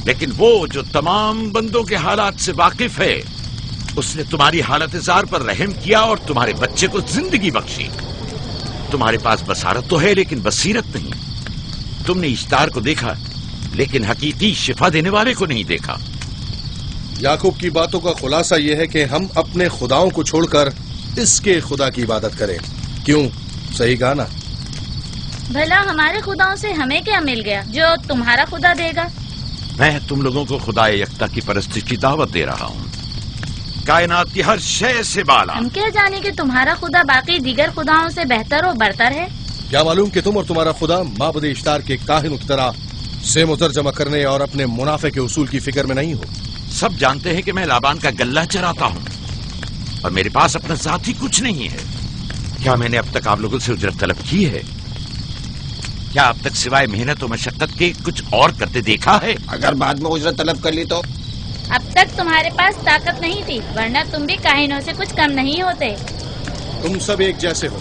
لیکن وہ جو تمام بندوں کے حالات سے واقف ہے، اس نے تمہاری حالت زار پر رحم کیا اور تمہارے بچے کو زندگی بخشی۔ تمہارے پاس بصارت تو ہے لیکن بصیرت نہیں۔ تم نے اشتار کو دیکھا لیکن حقیقی شفا دینے والے کو نہیں دیکھا۔ یعقوب کی باتوں کا خلاصہ یہ ہے کہ ہم اپنے خداؤں کو چھوڑ کر اس کے خدا کی عبادت کریں۔ کیوں؟ صحیح کہا نا؟ بھلا ہمارے خداؤں سے ہمیں کیا مل گیا جو تمہارا خدا دے گا؟ میں تم لوگوں کو خدا یکتا کی پرستش کی دعوت دے رہا ہوں، کائنات کی ہر شے سے بالا۔ ہم کیا جانے کہ تمہارا خدا باقی دیگر خداؤں سے بہتر و برتر ہے؟ کیا معلوم کہ تم اور تمہارا خدا معبد اشتار کے کاہنوں کی طرح سیم و زر جمع کرنے اور اپنے منافع کے اصول کی فکر میں نہیں ہو؟ سب جانتے ہیں کہ میں لابان کا گلہ چراتا ہوں اور میرے پاس اپنا ذاتی کچھ نہیں ہے۔ کیا میں نے اب تک آپ لوگوں سے اجرت طلب کی ہے؟ کیا اب تک سوائے محنت و مشقت کے کچھ اور کرتے دیکھا ہے؟ اگر بعد میں اجرت طلب کر لی تو؟ اب تک تمہارے پاس طاقت نہیں تھی، ورنہ تم بھی کاہنوں سے کچھ کم نہیں ہوتے۔ تم سب ایک جیسے ہو،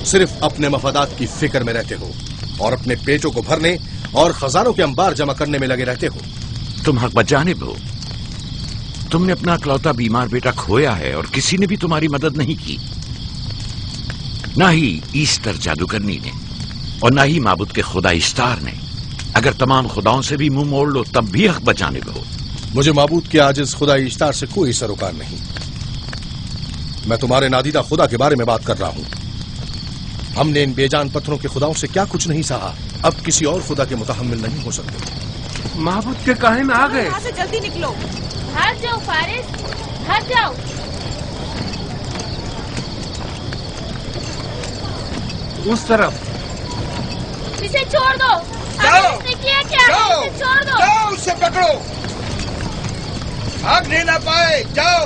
صرف اپنے مفادات کی فکر میں رہتے ہو اور اپنے پیٹوں کو بھرنے اور خزانوں کے انبار جمع کرنے میں لگے رہتے ہو۔ تم حق بجانب ہو۔ تم نے اپنا اکلوتا بیمار بیٹا کھویا ہے اور کسی نے بھی تمہاری مدد نہیں کی، نہ ہی ایسٹر جادوگرنی نے اور نہ ہی معبود کے خدا اشتار نے۔ اگر تمام خداؤں سے بھی منہ موڑ لو تب بھی حق بجانب ہو۔ مجھے معبود کے عاجز خدا اشتار سے کوئی سروکار نہیں۔ میں تمہارے نادیدہ خدا کے بارے میں بات کر رہا ہوں۔ ہم نے ان بے جان پتھروں کے خداؤں سے کیا کچھ نہیں سہا، اب کسی اور خدا کے متحمل نہیں ہو سکتے۔ معبود کے کاہن آ گئے۔ یہاں سے جلدی نکلو۔ بھاگ جاؤ فارس، بھاگ جاؤ۔ اس طرف اسے چھوڑ دو۔ جاؤ، اس نے کیا کیا؟ جاؤ، اسے چھوڑ دو۔ جاؤ، اسے پکڑو، بھاگنے نہ پائے، جاؤ۔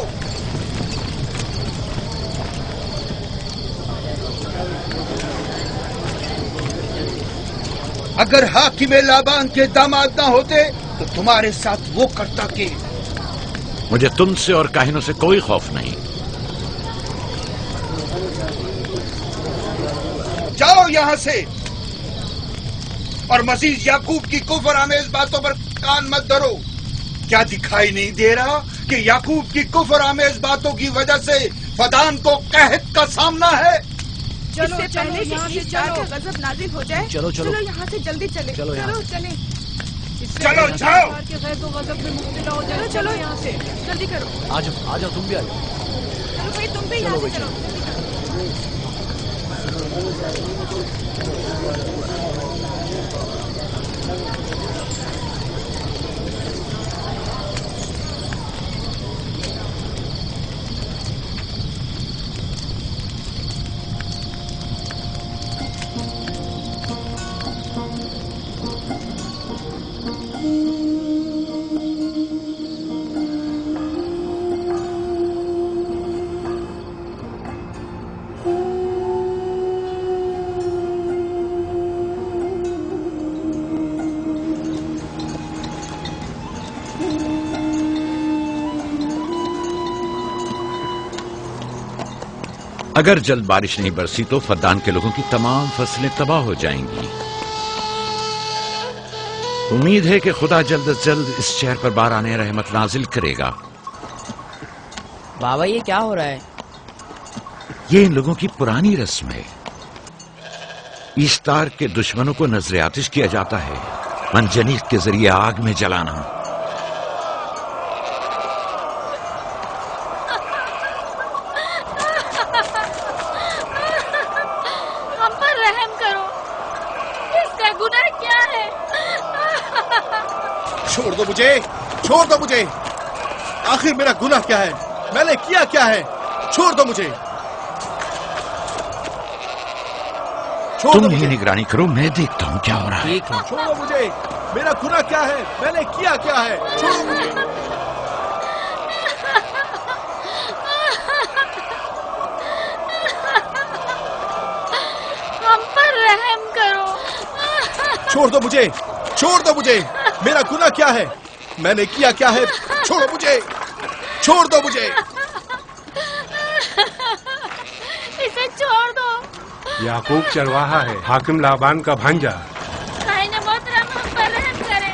اگر حاکم لابان کے داماد نہ ہوتے تو تمہارے ساتھ وہ کرتا کہ۔ مجھے تم سے اور کاہنوں سے کوئی خوف نہیں۔ جاؤ یہاں سے، اور مزید یعقوب کی کفر آمیز باتوں پر کان مت دھرو۔ کیا دکھائی نہیں دے رہا کہ یعقوب کی کفر آمیز باتوں کی وجہ سے فدان کو قحط کا سامنا ہے؟ چلو پہلے یہاں سے چلو، غضب نازل ہو جائے۔ چلو چلو یہاں سے جلدی چلے، چلو چلیں۔ چلو جاؤ۔ چلو یہاں سے جلدی کرو۔ آ جاؤ تم بھی آ جاؤ۔ چلو بھائی تم بھی یہاں سے چلو۔ اگر جلد بارش نہیں برسی تو فدان کے لوگوں کی تمام فصلیں تباہ ہو جائیں گی۔ امید ہے کہ خدا جلد از جلد اس شہر پر باران رحمت نازل کرے گا۔ بابا یہ کیا ہو رہا ہے؟ یہ ان لوگوں کی پرانی رسم ہے۔ ایسٹار کے دشمنوں کو نذر آتش کیا جاتا ہے، منجنیق کے ذریعے آگ میں جلانا۔ ہم پر رحم کرو، اس کا گناہ کیا ہے؟ چھوڑ دو مجھے، چھوڑ دو مجھے۔ آخر میرا گناہ کیا ہے؟ میں نے کیا کیا ہے؟ چھوڑ دو مجھے، چھوڑ دو تم ہی مجھے، نگرانی کرو، میں دیکھتا ہوں کیا ہو رہا ہے۔ ٹھیک ہے۔ چھوڑو مجھے۔ میرا گناہ کیا ہے؟ میں نے کیا کیا ہے؟ چھوڑو مجھے۔ ہم پر رحم کرو۔ چھوڑ دو مجھے، چھوڑ دو مجھے۔ میرا گناہ کیا ہے؟ میں نے کیا کیا ہے؟ چھوڑو مجھے، چھوڑ دو مجھے۔ اسے چھوڑ دو۔ یعقوب چرواہا ہے، حاکم لابان کا بھانجا۔ کاہن محترم ہم پر رحم کریں۔